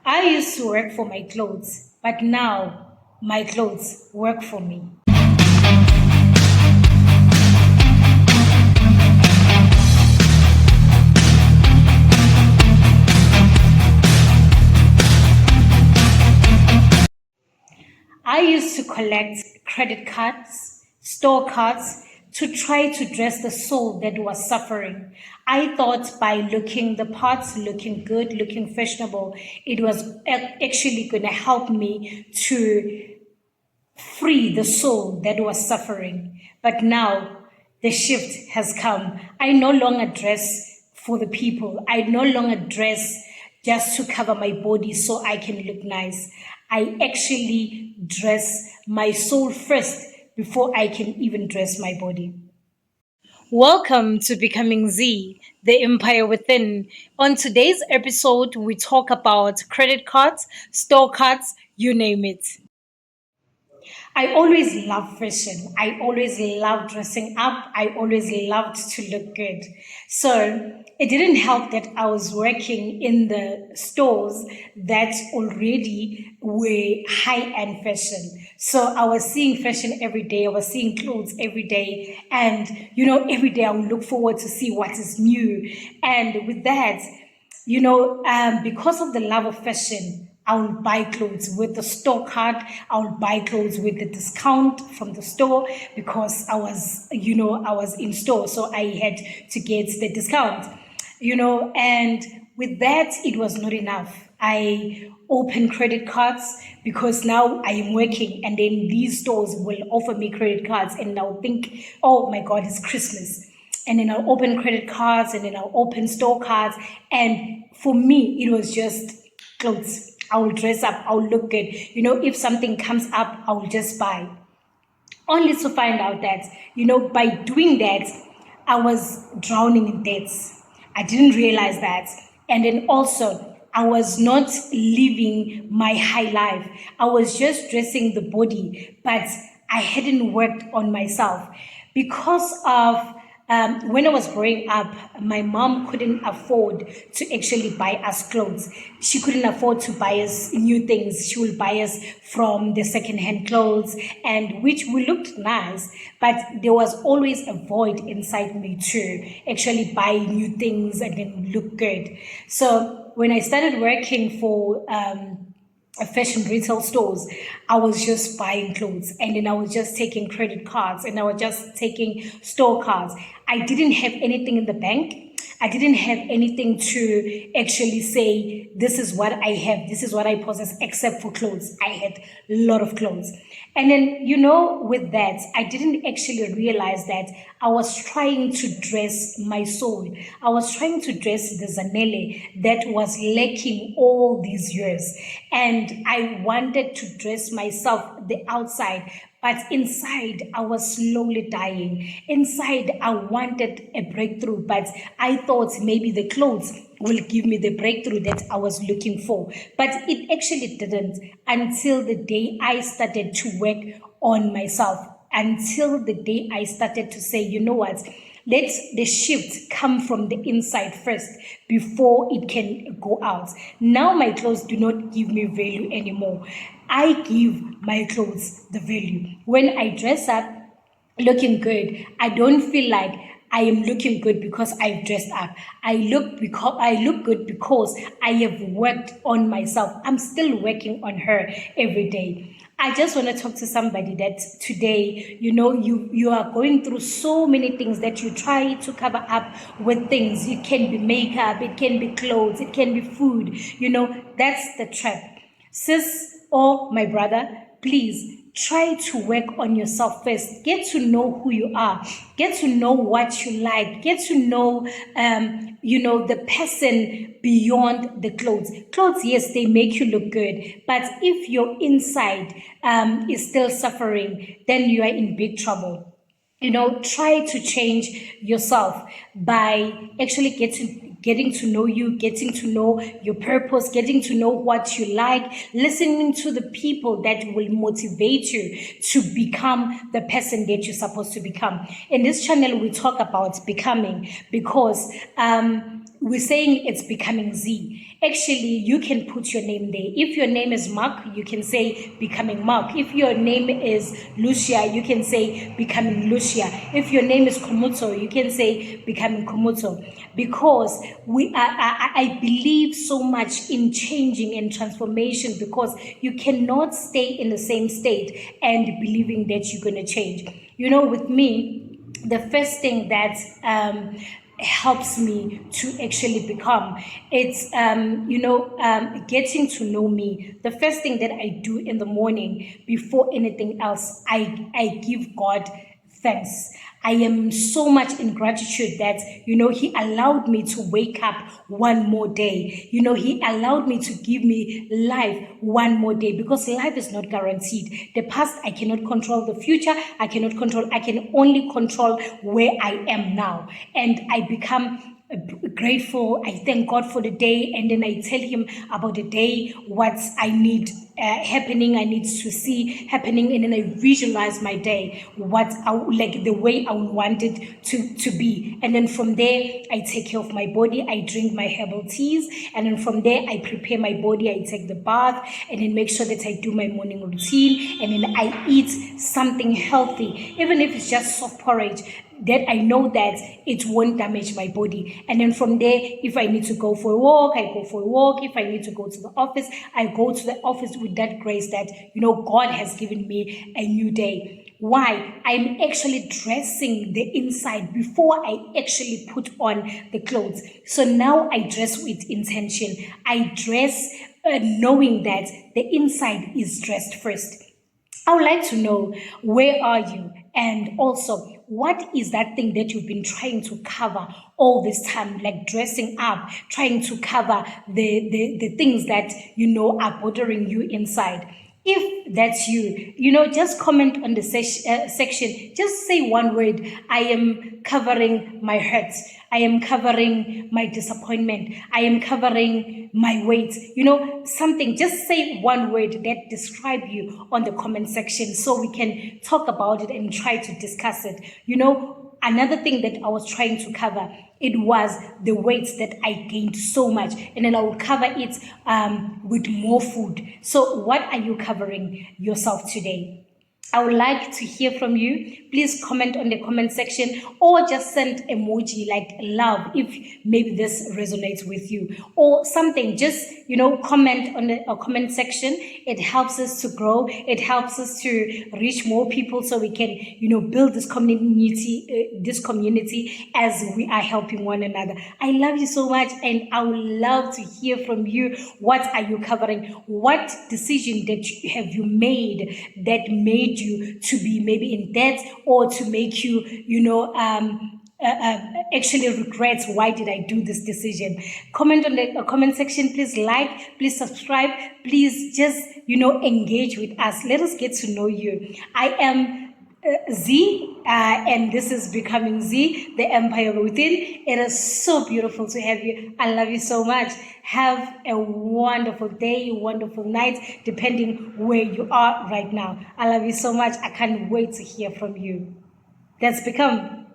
I used to work for my clothes, but now my clothes work for me. I used to collect credit cards, store cards to try to dress the soul that was suffering. I thought by looking the parts, looking good, looking fashionable, it was actually going to help me to free the soul that was suffering. But now the shift has come. I no longer dress for the people. I no longer dress just to cover my body so I can look nice. I actually dress my soul first before I can even dress my body. Welcome to Becoming Z, the Empire Within. On today's episode, we talk about credit cards, store cards, you name it. I always loved fashion. I always loved dressing up. I always loved to look good. So it didn't help that I was working in the stores that already were high end fashion. So I was seeing fashion every day. I was seeing clothes every day. And, every day I would look forward to see what is new. And with that, because of the love of fashion, I will buy clothes with the store card. I will buy clothes with the discount from the store because I was in store, so I had to get the discount. And with that, it was not enough. I open credit cards because now I am working, and then these stores will offer me credit cards, and I'll think, oh my God, it's Christmas, and then I'll open credit cards, and then I'll open store cards. And for me, it was just clothes. I will dress up, I'll look good. If something comes up, I will just buy. Only to find out that, by doing that, I was drowning in debts. I didn't realize that. And then also, I was not living my high life. I was just dressing the body, but I hadn't worked on myself because of when I was growing up, my mom couldn't afford to actually buy us clothes. She couldn't afford to buy us new things. She would buy us from the secondhand clothes, and which we looked nice, but there was always a void inside me to actually buy new things and then look good. So when I started working for fashion retail stores, I was just buying clothes, and then I was just taking credit cards, and I was just taking store cards. I didn't have anything in the bank. I didn't have anything to actually say, this is what I have, this is what I possess, except for clothes. I had a lot of clothes. And then, with that, I didn't actually realize that I was trying to dress my soul. I was trying to dress the Zanele that was lacking all these years. And I wanted to dress myself the outside, but inside, I was slowly dying. Inside, I wanted a breakthrough, but I thought maybe the clothes will give me the breakthrough that I was looking for. But it actually didn't until the day I started to work on myself, until the day I started to say, you know what? Let the shift come from the inside first before it can go out. Now my clothes do not give me value anymore. I give my clothes the value. When I dress up looking good, I don't feel like I am looking good because I've dressed up. I look good because I have worked on myself. I'm still working on her every day. I just want to talk to somebody that today, you are going through so many things that you try to cover up with things. It can be makeup, it can be clothes, it can be food. That's the trap. Sis or my brother, please try to work on yourself first. Get to know who you are. Get to know what you like. Get to know, the person beyond the clothes. Clothes, yes, they make you look good. But if your inside is still suffering, then you are in big trouble. Try to change yourself by actually getting to know you, getting to know your purpose, getting to know what you like, listening to the people that will motivate you to become the person that you're supposed to become. In this channel, we talk about becoming because we're saying it's becoming Z. Actually, you can put your name there. If your name is Mark, you can say becoming Mark. If your name is Lucia, you can say becoming Lucia. If your name is Komuto, you can say becoming Komuto. Because I believe so much in changing and transformation, because you cannot stay in the same state and believing that you're going to change. With me, the first thing that helps me to actually become, it's getting to know me. The first thing that I do in the morning before anything else, I give God thanks. I am so much in gratitude that, He allowed me to wake up one more day. He allowed me to give me life one more day, because life is not guaranteed. The past, I cannot control. The future, I cannot control. I can only control where I am now. And I become grateful. I thank God for the day, and then I tell Him about the day, what I need happening, I need to see happening, and then I visualize my day, what like the way I want it to be. And then from there, I take care of my body. I drink my herbal teas, and then from there, I prepare my body. I take the bath, and then make sure that I do my morning routine, and then I eat something healthy, even if it's just soft porridge, that I know that it won't damage my body. And then from there, if I need to go for a walk, I go for a walk. If I need to go to the office, I go to the office with that grace that, God has given me a new day. Why? I'm actually dressing the inside before I actually put on the clothes. So now I dress with intention. I dress knowing that the inside is dressed first. I would like to know, where are you? And also, what is that thing that you've been trying to cover all this time, like dressing up, trying to cover the things that, are bothering you inside? If that's you, just comment on the section. Just say one word. I am covering my hurts. I am covering my disappointment. I am covering my weight. Something. Just say one word that describe you on the comment section, so we can talk about it and try to discuss it. Another thing that I was trying to cover, it was the weight that I gained so much, and then I would cover it with more food. So what are you covering yourself today? I would like to hear from you. Please comment on the comment section, or just send emoji like love if maybe this resonates with you, or something. Just comment on the comment section. It helps us to grow. It helps us to reach more people, so we can build this community as we are helping one another. I love you so much, and I would love to hear from you. What are you covering? What decision have you made that made you to be maybe in debt, or to make you actually regret, why did I do this decision? Comment on the comment section. Please like, please subscribe, please just engage with us. Let us get to know you. I am Z, and this is Becoming Z, the Empire Within. It is so beautiful to have you. I love you so much. Have a wonderful day, wonderful night, depending where you are right now. I love you so much. I can't wait to hear from you. Let's become